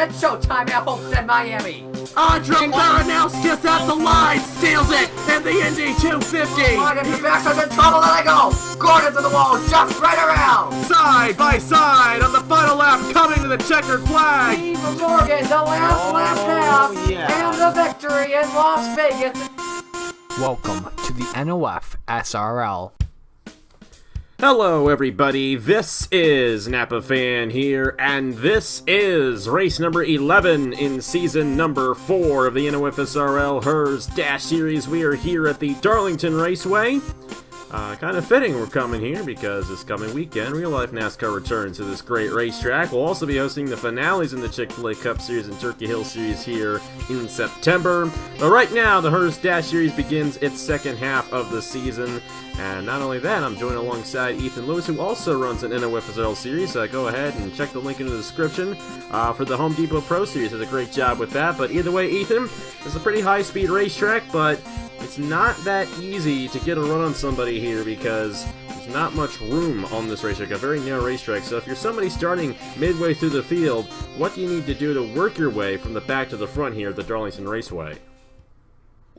It's showtime at Homestead, Miami. Andre Baranowskis at the line, steals it in the Indy 250. Gordon to Baxter's in trouble, there they go. Gordon to the wall, jumps right around. Side by side on the final lap, coming to the checkered flag. Steve Morgan, the last lap half, and the victory in Las Vegas. Welcome to the NOFSRL. Hello everybody, this is Napa Fan here, and this is race number 11 in season number 4 of the NOFSRL Herr's Dash Series. We are here at the Darlington Raceway. Kind of fitting we're coming here because this coming weekend, Real Life NASCAR returns to this great racetrack. We'll also be hosting the finales in the Chick-fil-A Cup Series and Turkey Hill Series here in September. But right now, the Herr's Dash Series begins its second half of the season. And not only that, I'm joined alongside Ethan Lewis, who also runs an NOFSRL series. Go ahead and check the link in the description for the Home Depot Pro Series. Does a great job with that. But either way, Ethan, it's a pretty high-speed racetrack, but it's not that easy to get a run on somebody here because there's not much room on this racetrack, a very narrow racetrack. So if you're somebody starting midway through the field, what do you need to do to work your way from the back to the front here at the Darlington Raceway?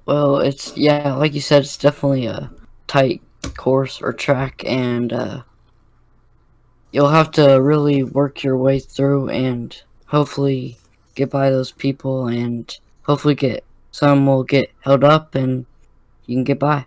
Well, like you said, it's definitely a tight course or track, and you'll have to really work your way through and hopefully get by those people, and hopefully some will get held up and you can get by.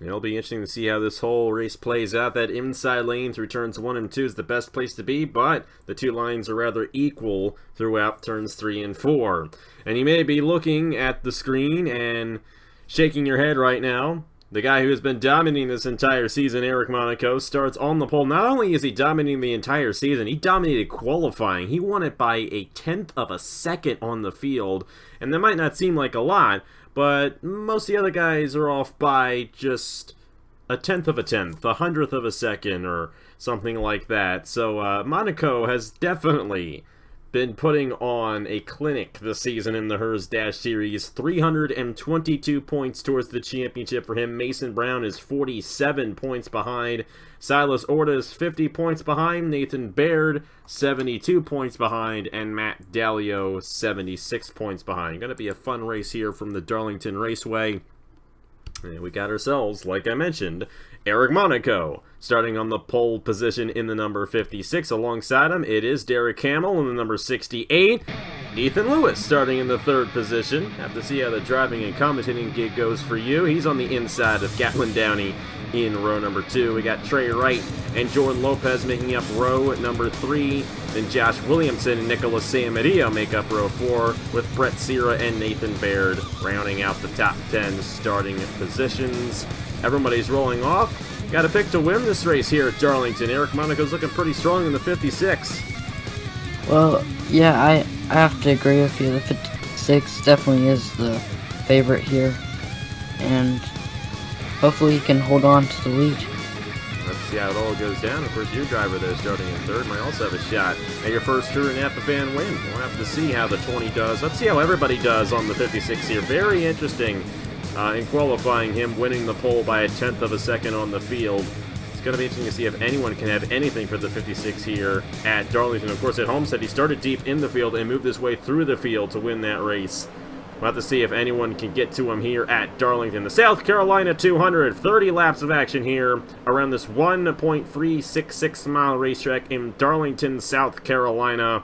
It'll be interesting to see how this whole race plays out. That inside lane through turns 1 and 2 is the best place to be, but the two lines are rather equal throughout turns 3 and 4. And you may be looking at the screen and shaking your head right now. The guy who has been dominating this entire season, Eric Monaco, starts on the pole. Not only is he dominating the entire season, he dominated qualifying. He won it by a tenth of a second on the field, and that might not seem like a lot, but most of the other guys are off by just a tenth of a tenth, a hundredth of a second, or something like that. So Monaco has definitely been putting on a clinic this season in the Herr's Dash Series. 322 points towards the championship for him. Mason Brown is 47 points behind. Silas Orta is 50 points behind. Nathan Baird, 72 points behind. And Matt Dalio, 76 points behind. Going to be a fun race here from the Darlington Raceway. And we got ourselves, like I mentioned, Eric Monaco starting on the pole position in the number 56. Alongside him, it is Derek Hamill in the number 68. Ethan Lewis starting in the third position. Have to see how the driving and commentating gig goes for you. He's on the inside of Gatlin Downey in row number 2. We got Trey Wright and Jordan Lopez making up row number 3. Then Josh Williamson and Nicholas Samario make up row 4, with Brett Sierra and Nathan Baird rounding out the top 10 starting positions. Everybody's rolling off. Got a pick to win this race here at Darlington. Eric Monaco's looking pretty strong in the 56. Well, yeah, I have to agree with you. The 56 definitely is the favorite here, and hopefully he can hold on to the lead. Let's see how it all goes down. Of course, your driver there starting in third might also have a shot at your first Tour Napa Fan win. We'll have to see how the 20 does. Let's see how everybody does on the 56 here. Very interesting in qualifying, him winning the pole by a tenth of a second on the field. It's going to be interesting to see if anyone can have anything for the 56 here at Darlington. Of course, at Homestead, he started deep in the field and moved his way through the field to win that race. We'll have to see if anyone can get to him here at Darlington. The South Carolina 200, 30 laps of action here around this 1.366 mile racetrack in Darlington, South Carolina.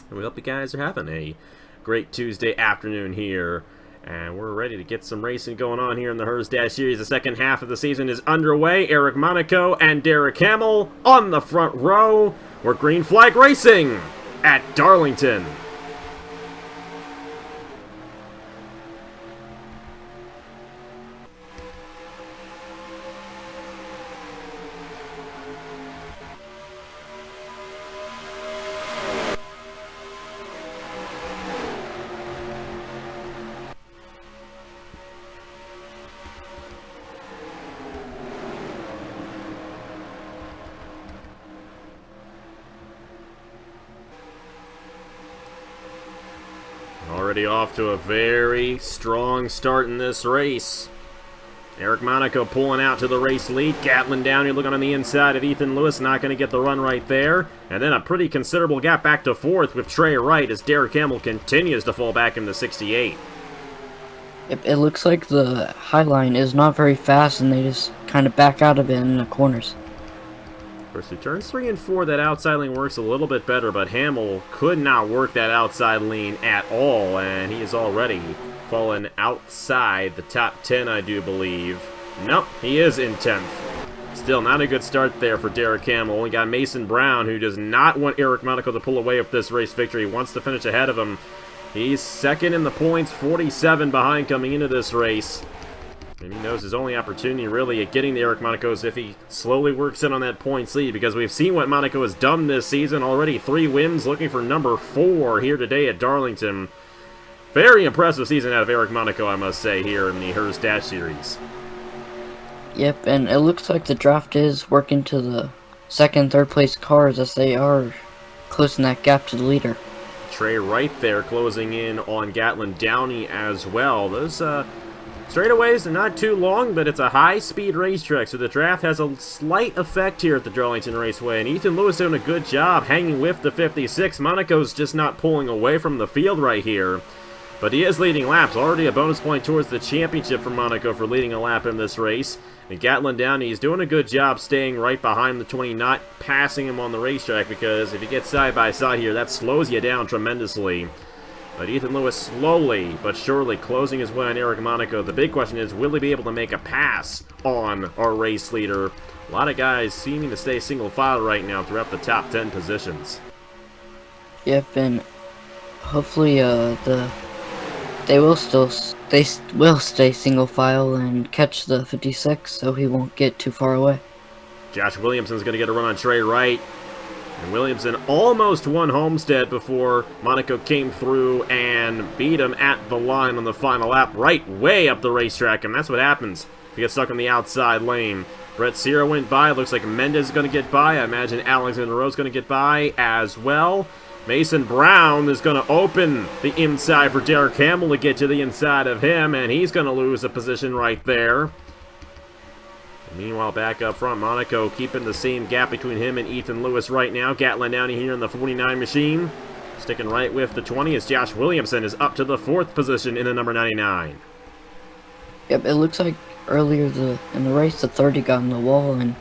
And we hope you guys are having a great Tuesday afternoon here. And we're ready to get some racing going on here in the Herr's Dash Series. The second half of the season is underway. Eric Monaco and Derek Hamill on the front row. We're green flag racing at Darlington. Already off to a very strong start in this race. Eric Monaco pulling out to the race lead. Gatlin Downey looking on the inside of Ethan Lewis, not going to get the run right there. And then a pretty considerable gap back to fourth with Trey Wright as Derek Hamill continues to fall back into 68. It looks like the high line is not very fast, and they just kind of back out of it in the corners. Of course, through turns 3 and 4, that outside lane works a little bit better, but Hamill could not work that outside lane at all, and he is already fallen outside the top 10, I do believe. Nope, he is in 10th. Still not a good start there for Derek Hamill. We got Mason Brown, who does not want Eric Monaco to pull away with this race victory. He wants to finish ahead of him. He's second in the points, 47 behind coming into this race. And he knows his only opportunity really at getting the Eric Monaco is if he slowly works in on that points lead, because we've seen what Monaco has done this season. Already 3 wins, looking for number 4 here today at Darlington. Very impressive season out of Eric Monaco, I must say, here in the Herr Dash Series. Yep, and it looks like the draft is working to the second, third place cars as they are closing that gap to the leader. Trey Wright there closing in on Gatlin Downey as well. Those straightaways are not too long, but it's a high-speed racetrack, so the draft has a slight effect here at the Darlington Raceway. And Ethan Lewis doing a good job hanging with the 56. Monaco's just not pulling away from the field right here. But he is leading laps. Already a bonus point towards the championship for Monaco for leading a lap in this race. And Gatlin Downey is doing a good job staying right behind the 20, not passing him on the racetrack, because if you get side by side here, that slows you down tremendously. But Ethan Lewis slowly but surely closing his way on Eric Monaco. The big question is, will he be able to make a pass on our race leader? A lot of guys seeming to stay single file right now throughout the top 10 positions. Yep, and hopefully they will stay single file and catch the 56, so he won't get too far away. Josh Williamson's going to get a run on Trey Wright. And Williamson almost won Homestead before Monaco came through and beat him at the line on the final lap, right way up the racetrack, and that's what happens if you get stuck in the outside lane. Brett Sierra went by. Looks like Mendez is going to get by. I imagine Alexander Rowe's going to get by as well. Mason Brown is going to open the inside for Derek Hamill to get to the inside of him, and he's going to lose a position right there. Meanwhile, back up front, Monaco keeping the same gap between him and Ethan Lewis right now. Gatlin Downey here in the 49 machine. Sticking right with the 20 as Josh Williamson is up to the 4th position in the number 99. Yep, it looks like earlier in the race, the 30 got in the wall and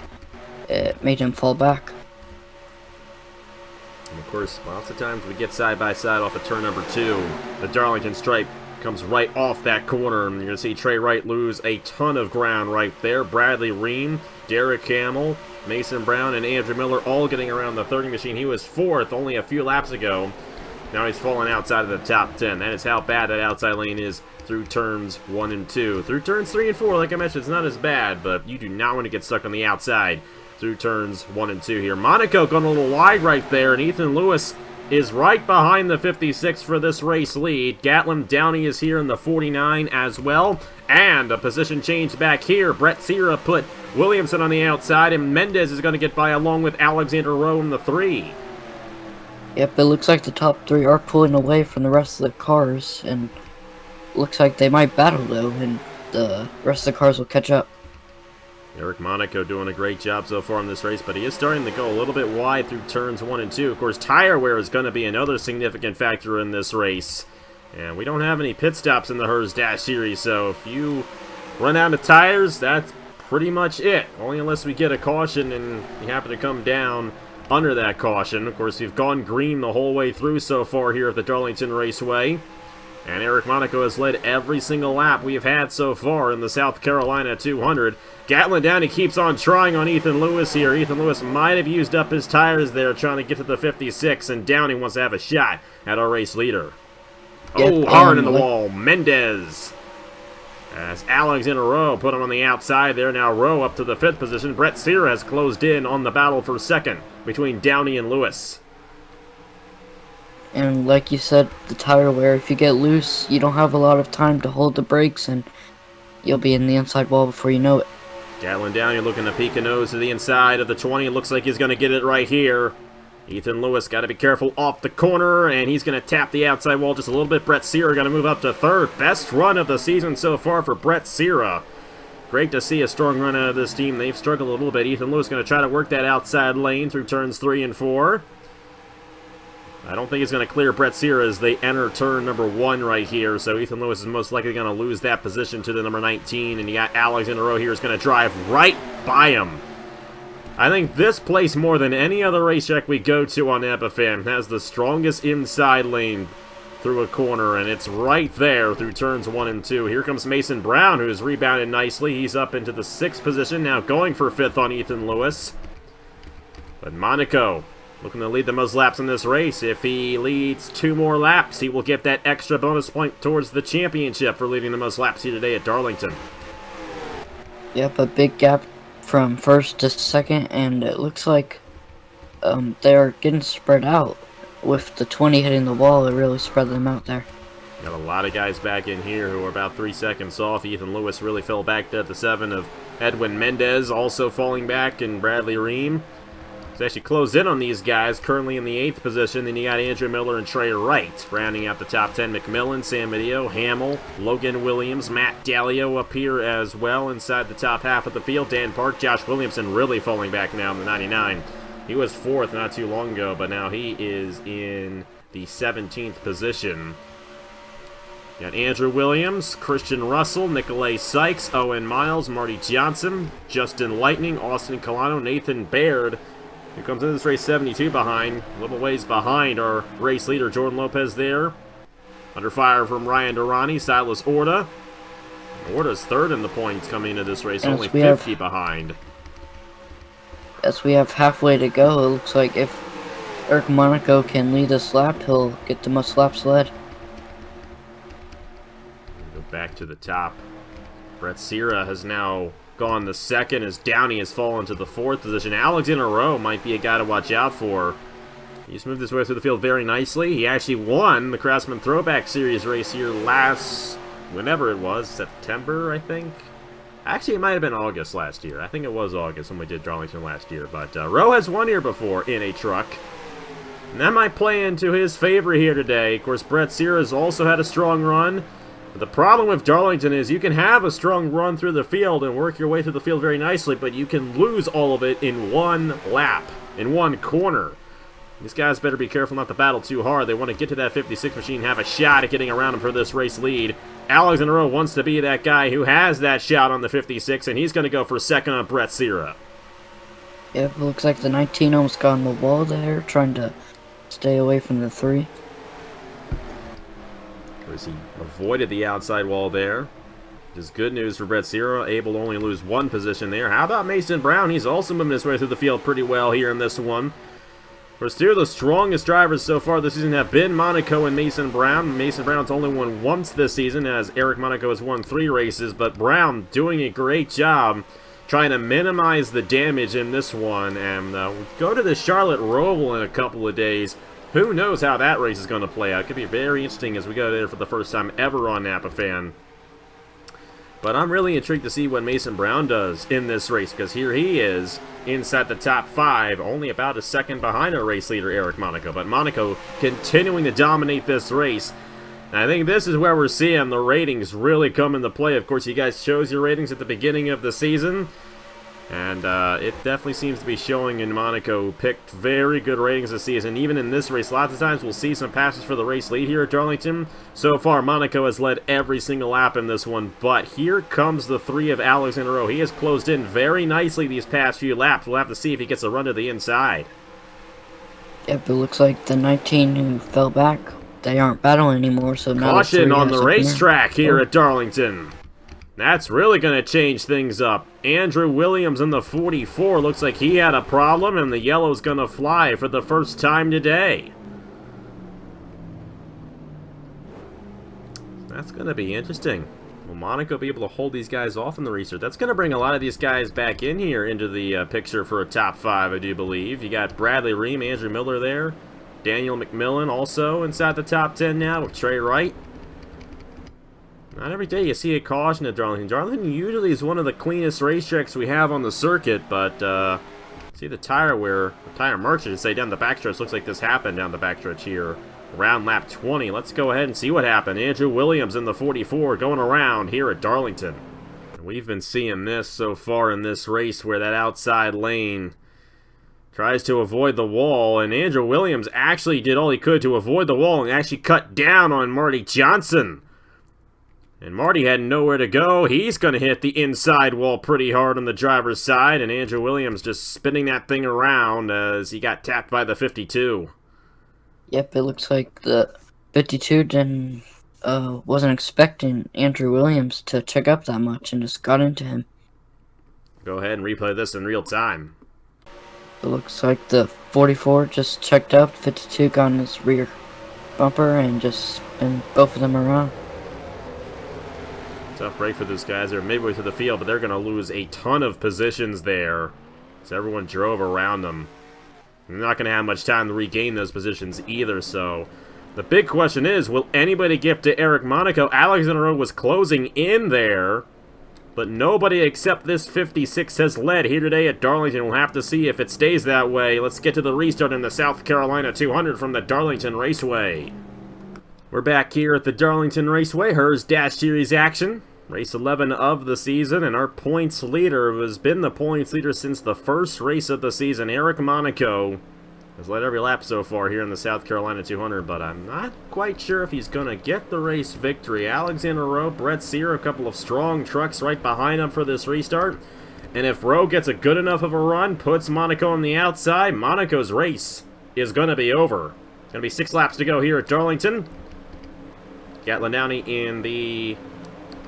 it made him fall back. And of course, lots of times we get side by side off of turn number 2. The Darlington stripe comes right off that corner, and you're going to see Trey Wright lose a ton of ground right there. Bradley Ream, Derek Hamill, Mason Brown, and Andrew Miller all getting around the 30 machine. He was 4th only a few laps ago. Now he's falling outside of the top 10. That is how bad that outside lane is through turns 1 and 2. Through turns 3 and 4, like I mentioned, it's not as bad, but you do not want to get stuck on the outside through turns 1 and 2 here. Monaco going a little wide right there, and Ethan Lewis is right behind the 56 for this race lead. Gatlin Downey is here in the 49 as well. And a position change back here. Brett Sierra put Williamson on the outside, and Mendez is going to get by along with Alexander Rowe in the 3. Yep, it looks like the top 3 are pulling away from the rest of the cars, and looks like they might battle though, and the rest of the cars will catch up. Eric Monaco doing a great job so far in this race, but he is starting to go a little bit wide through turns 1 and 2. Of course, tire wear is going to be another significant factor in this race. And we don't have any pit stops in the Herr Dash Series, so if you run out of tires, that's pretty much it. Only unless we get a caution and you happen to come down under that caution. Of course, we've gone green the whole way through so far here at the Darlington Raceway. And Eric Monaco has led every single lap we've had so far in the South Carolina 200. Gatlin Downey keeps on trying on Ethan Lewis here. Ethan Lewis might have used up his tires there trying to get to the 56, and Downey wants to have a shot at our race leader. Oh, hard in the wall. Mendez. As Alexander Rowe put him on the outside there. Now Rowe up to the 5th position. Brett Sierra has closed in on the battle for 2nd between Downey and Lewis. And like you said, the tire wear, if you get loose, you don't have a lot of time to hold the brakes, and you'll be in the inside wall before you know it. Gatlin Downey looking to peek a nose to the inside of the 20. Looks like he's going to get it right here. Ethan Lewis got to be careful off the corner, and he's going to tap the outside wall just a little bit. Brett Sierra going to move up to 3rd. Best run of the season so far for Brett Sierra. Great to see a strong run out of this team. They've struggled a little bit. Ethan Lewis going to try to work that outside lane through turns 3 and 4. I don't think he's going to clear Brett Sear as they enter turn number 1 right here. So Ethan Lewis is most likely going to lose that position to the number 19. And you got Alex in a row here is going to drive right by him. I think this place, more than any other racetrack we go to on Epiphan, has the strongest inside lane through a corner. And it's right there through turns 1 and 2. Here comes Mason Brown, who's rebounded nicely. He's up into the 6th position, now going for 5th on Ethan Lewis. But Monaco looking to lead the most laps in this race. If he leads 2 more laps, he will get that extra bonus point towards the championship for leading the most laps here today at Darlington. Yep, a big gap from 1st to 2nd, and it looks like they're getting spread out. With the 20 hitting the wall, it really spread them out there. Got a lot of guys back in here who are about 3 seconds off. Ethan Lewis really fell back to the 7 of Edwin Mendez, also falling back, and Bradley Ream. He's actually closed in on these guys, currently in the 8th position. Then you got Andrew Miller and Trey Wright. Rounding out the top 10, McMillan, Sam Medeo, Hamill, Logan Williams, Matt Dallio up here as well inside the top half of the field. Dan Park, Josh Williamson really falling back now in the 99. He was 4th not too long ago, but now he is in the 17th position. You got Andrew Williams, Christian Russell, Nicolay Sykes, Owen Miles, Marty Johnson, Justin Lightning, Austin Colano, Nathan Baird, who comes into this race 72 behind, a little ways behind our race leader, Jordan Lopez there. Under fire from Ryan Durrani, Silas Orta. Orta's 3rd in the points coming into this race, only 50 behind. As we have halfway to go, it looks like if Eric Monaco can lead this lap, he'll get the most laps led. Go back to the top. Brett Sierra has now gone the 2nd as Downey has fallen to the 4th position. Alexander Rowe might be a guy to watch out for. He's moved his way through the field very nicely. He actually won the Craftsman Throwback Series race here whenever it was, September, I think. Actually, it might have been August last year. I think it was August when we did Darlington last year. But Rowe has won here before in a truck. And that might play into his favor here today. Of course, Brett Sear has also had a strong run. The problem with Darlington is you can have a strong run through the field and work your way through the field very nicely, but you can lose all of it in one lap, in one corner. These guys better be careful not to battle too hard. They want to get to that 56 machine, have a shot at getting around him for this race lead. Alex in a row wants to be that guy who has that shot on the 56, and he's going to go for 2nd on Brett Sierra. Yep, it looks like the 19 almost got on the wall there, trying to stay away from the 3. He avoided the outside wall there. Which is good news for Brett Sierra, able to only lose 1 position there. How about Mason Brown? He's also moving his way through the field pretty well here in this one. Of course, 2 of the strongest drivers so far this season have been Monaco and Mason Brown. Mason Brown's only won once this season, as Eric Monaco has won 3 races, but Brown doing a great job trying to minimize the damage in this one. And we'll go to the Charlotte Roval in a couple of days. Who knows how that race is going to play out. It could be very interesting as we go there for the first time ever on Epiphan. But I'm really intrigued to see what Mason Brown does in this race, because here he is inside the top 5, only about a 2nd behind our race leader, Eric Monaco. But Monaco continuing to dominate this race. And I think this is where we're seeing the ratings really come into play. Of course, you guys chose your ratings at the beginning of the season. And it definitely seems to be showing in Monaco. Picked very good ratings this season. Even in this race, lots of times we'll see some passes for the race lead here at Darlington. So far, Monaco has led every single lap in this one. But here comes the 3 of Alex in a row. He has closed in very nicely these past few laps. We'll have to see if he gets a run to the inside. Yep, it looks like the 19 who fell back, they aren't battling anymore. So now caution on the racetrack here at Darlington. That's really going to change things up. Andrew Williams in the 44. Looks like he had a problem, and the yellow's going to fly for the first time today. That's going to be interesting. Will Monaco be able to hold these guys off in the restart? That's going to bring a lot of these guys back in here into the picture for a top 5, I do believe. You got Bradley Ream, Andrew Miller there. Daniel McMillan also inside the top 10 now with Trey Wright. Not every day you see a caution at Darlington. Darlington usually is one of the cleanest racetracks we have on the circuit, but see the tire wear, the tire merchant say down the backstretch. Looks like this happened down the backstretch here. Around lap 20. Let's go ahead and see what happened. Andrew Williams in the 44 going around here at Darlington. We've been seeing this so far in this race where that outside lane tries to avoid the wall, and Andrew Williams actually did all he could to avoid the wall and actually cut down on Marty Johnson. And Marty had nowhere to go. He's going to hit the inside wall pretty hard on the driver's side, and Andrew Williams just spinning that thing around as he got tapped by the 52. Yep, it looks like the 52 wasn't expecting Andrew Williams to check up that much and just got into him. Go ahead and replay this in real time. It looks like the 44 just checked up, 52 got in his rear bumper and just spun both of them around. Tough break for those guys. They're midway through the field, but they're going to lose a ton of positions there. So everyone drove around them. They're not going to have much time to regain those positions either, so the big question is, will anybody give to Eric Monaco? Alexander was closing in there, but nobody except this 56 has led here today at Darlington. We'll have to see if it stays that way. Let's get to the restart in the South Carolina 200 from the Darlington Raceway. We're back here at the Darlington Raceway. Herr's Dash Series action. Race 11 of the season, and our points leader has been the points leader since the first race of the season. Eric Monaco has led every lap so far here in the South Carolina 200, but I'm not quite sure if he's going to get the race victory. Alexander Rowe, Brett Sear, a couple of strong trucks right behind him for this restart. And if Rowe gets a good enough of a run, puts Monaco on the outside, Monaco's race is going to be over. Going to be 6 laps to go here at Darlington. Gatlin Downey in the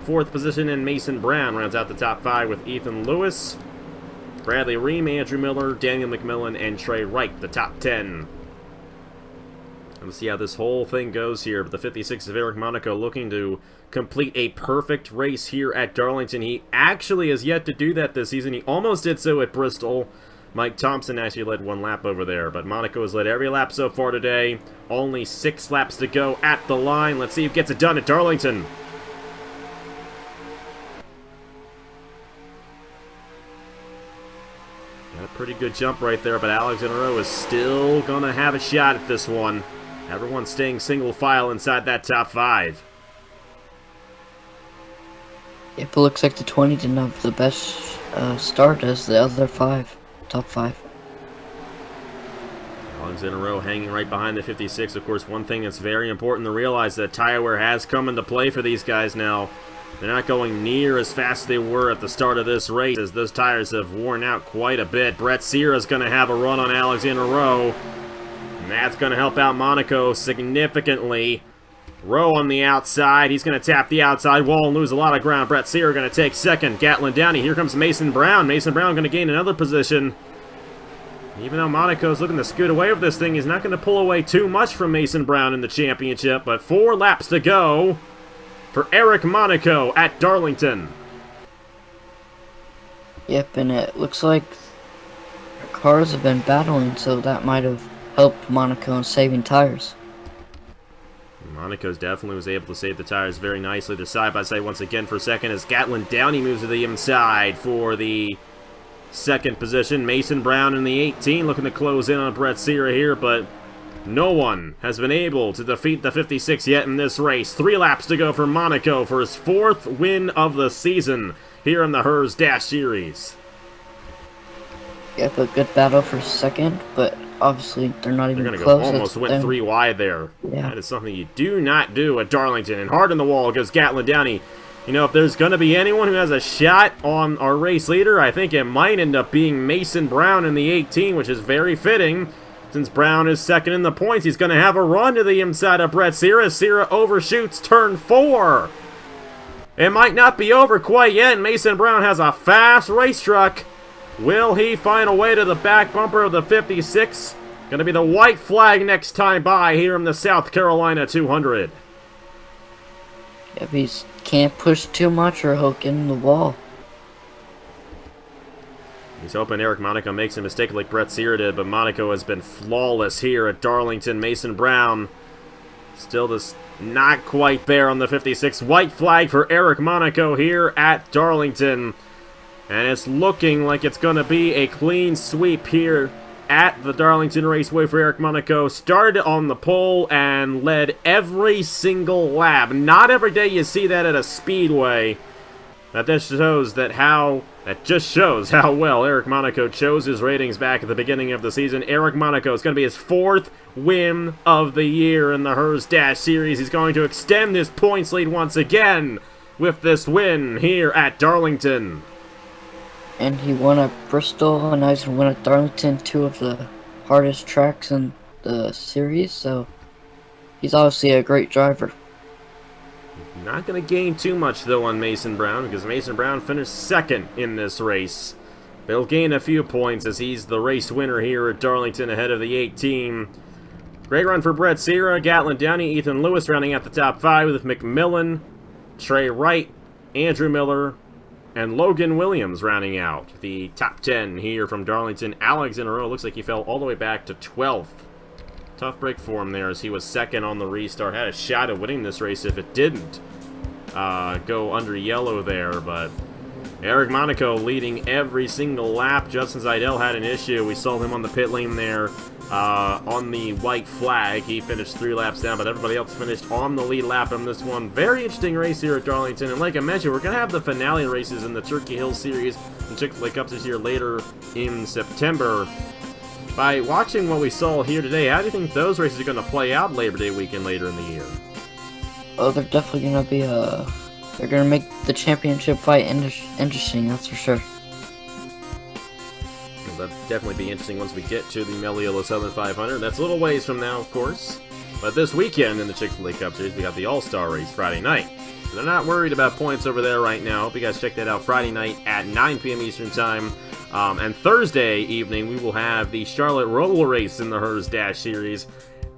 4th position, and Mason Brown rounds out the top 5 with Ethan Lewis, Bradley Ream, Andrew Miller, Daniel McMillan, and Trey Wright, the top 10. Let's see how this whole thing goes here. But the 56 of Eric Monaco looking to complete a perfect race here at Darlington. He actually has yet to do that this season. He almost did so at Bristol. Mike Thompson actually led 1 lap over there, but Monaco has led every lap so far today. Only 6 laps to go at the line. Let's see who gets it done at Darlington. Got a pretty good jump right there, but Alexander Rowe is still going to have a shot at this one. Everyone staying single file inside that top 5. Yep, it looks like the 20 didn't have the best start as the other 5, top 5. Alexander Rowe hanging right behind the 56. Of course, one thing that's very important to realize that tire wear has come into play for these guys now. They're not going near as fast as they were at the start of this race, as those tires have worn out quite a bit. Brett Sear is going to have a run on Alexander Rowe, and that's going to help out Monaco significantly. Rowe on the outside. He's going to tap the outside wall and lose a lot of ground. Brett Sear going to take second. Gatlin Downey. Here comes Mason Brown. Mason Brown going to gain another position. Even though Monaco's looking to scoot away with this thing, he's not going to pull away too much from Mason Brown in the championship, but 4 laps to go for Eric Monaco at Darlington. Yep, and it looks like cars have been battling, so that might have helped Monaco in saving tires. Monaco's definitely was able to save the tires very nicely. They're side by side once again for second as Gatlin Downey moves to the inside for the second position. Mason Brown in the 18 looking to close in on Brett Sear here, but no one has been able to defeat the 56 yet in this race. 3 laps to go for Monaco for his 4th win of the season here in the Herr's Dash Series. Yep, a good battle for second, but obviously they're not even They're going to close. go almost went 3 wide there. Yeah. That is something you do not do at Darlington. And hard on the wall goes Gatlin Downey. You know, if there's going to be anyone who has a shot on our race leader, I think it might end up being Mason Brown in the 18, which is very fitting. Since Brown is second in the points, he's going to have a run to the inside of Brett Sear as Sear overshoots turn 4. It might not be over quite yet. Mason Brown has a fast race truck. Will he find a way to the back bumper of the 56? Going to be the white flag next time by here in the South Carolina 200. Yep, he can't push too much or he'll get in the wall. He's hoping Eric Monaco makes a mistake like Brett Sear did, but Monaco has been flawless here at Darlington. Mason Brown still just not quite there on the 56. White flag for Eric Monaco here at Darlington. And it's looking like it's going to be a clean sweep here at the Darlington Raceway for Eric Monaco. Started on the pole and led every single lap. Not every day you see that at a speedway. That just shows how well Eric Monaco chose his ratings back at the beginning of the season. Eric Monaco is going to be his 4th win of the year in the Herr's Dash Series. He's going to extend his points lead once again with this win here at Darlington. And he won at Bristol, and now he's going to win at Darlington, 2 of the hardest tracks in the series, so he's obviously a great driver. Not going to gain too much, though, on Mason Brown, because Mason Brown finished 2nd in this race. But he'll gain a few points as he's the race winner here at Darlington ahead of the 18. Great run for Brett Sierra, Gatlin Downey, Ethan Lewis rounding out the top 5 with McMillan, Trey Wright, Andrew Miller, and Logan Williams rounding out the top 10 here from Darlington. Alex in a row, looks like he fell all the way back to 12th. Tough break for him there as he was 2nd on the restart. Had a shot at winning this race if it didn't go under yellow there, but Eric Monaco leading every single lap. Justin Zeidel had an issue. We saw him on the pit lane there on the white flag. He finished 3 laps down, but everybody else finished on the lead lap on this one. Very interesting race here at Darlington, and like I mentioned, we're going to have the finale races in the Turkey Hill Series and Chick-fil-A Cups this year later in September. By watching what we saw here today, how do you think those races are going to play out Labor Day weekend later in the year? Oh, they're definitely going to be they're going to make the championship fight interesting, that's for sure. Well, that'll definitely be interesting once we get to the Meliolo Southern 500. That's a little ways from now, of course. But this weekend in the Chick-fil-A Cup Series, we got the All-Star Race Friday night. So they're not worried about points over there right now. Hope you guys check that out Friday night at 9 p.m. Eastern Time. And Thursday evening, we will have the Charlotte Roval Race in the Herr's Dash Series.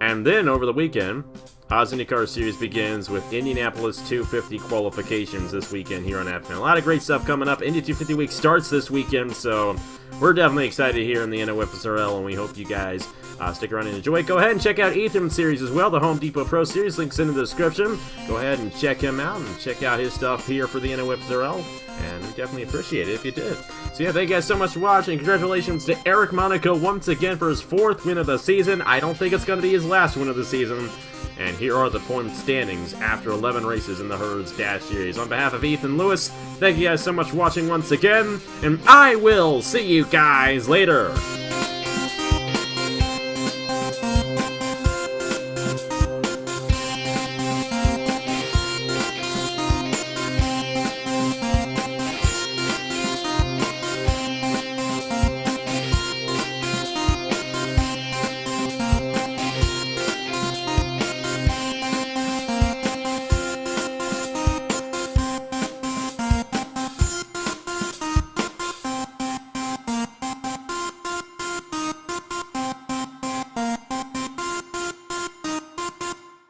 And then over the weekend, Oz IndyCar Series begins with Indianapolis 250 qualifications this weekend here on AppFan. A lot of great stuff coming up. Indy 250 week starts this weekend, so we're definitely excited here in the NOFSRL, and we hope you guys stick around and enjoy it. Go ahead and check out Ethan's series as well, the Home Depot Pro Series. Links in the description. Go ahead and check him out and check out his stuff here for the NOFSRL, and we definitely appreciate it if you did. So yeah, thank you guys so much for watching. Congratulations to Eric Monaco once again for his 4th win of the season. I don't think it's going to be his last win of the season. And here are the point standings after 11 races in the Herr's Dash Series. On behalf of Ethan Lewis, thank you guys so much for watching once again, and I will see you guys later.